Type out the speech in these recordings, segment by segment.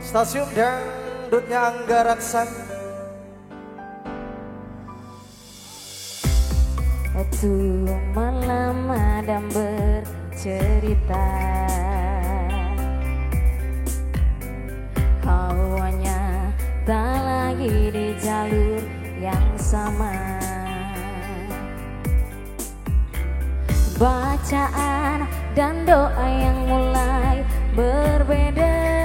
Stasiun Dangdutnya Angga Raksan. Waktu malam Adam bercerita, hawanya tak lagi di jalur yang sama. Bacaan dan doa yang mulai berbeda.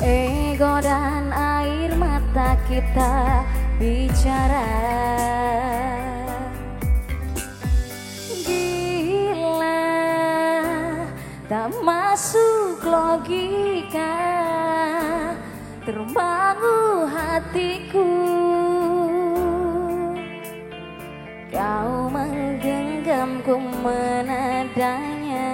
Ego dan air mata kita bicara. Gila, tak masuk logika, terbangun hatiku. Kau menggenggamku menadanya.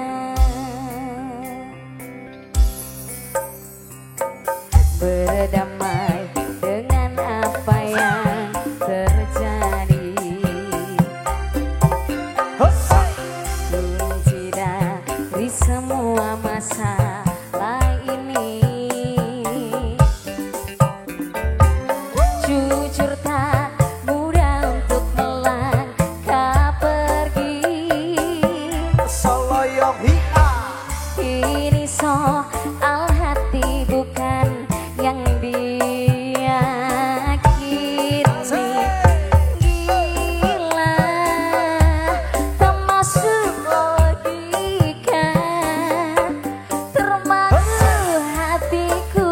Berdamai dengan apa yang terjadi. Kunci dari semua masalah ini, jujur tak mudah untuk melangkah pergi. Ini soal hati bukan yang diyakini. Gila, tak masuk logika, termasuk hatiku.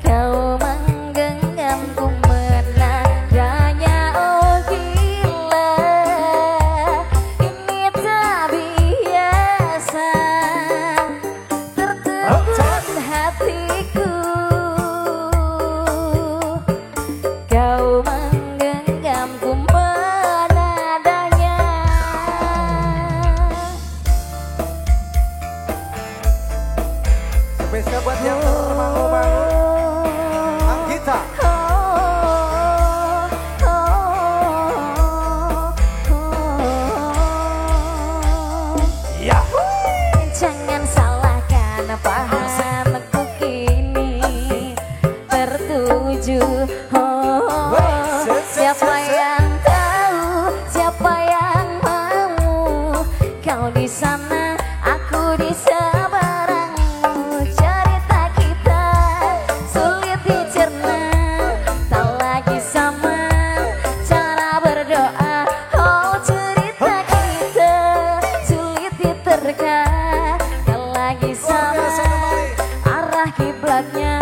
Kau menggenggamku menadanya. Oh gila, ini tak biasa, tertegun hatiku. Kau menggenggamku menadanya. Spesial buat yang termangu-mangu, Anggita. Ya. Jangan salahkan pahamku kini tertuju. Siapa yang tahu, siapa yang mau? Kau di sana, aku di seberangmu. Cerita kita sulit dicerna, tak lagi sama cara berdoa. Oh cerita kita sulit diterka, tak lagi sama arah kiblatnya.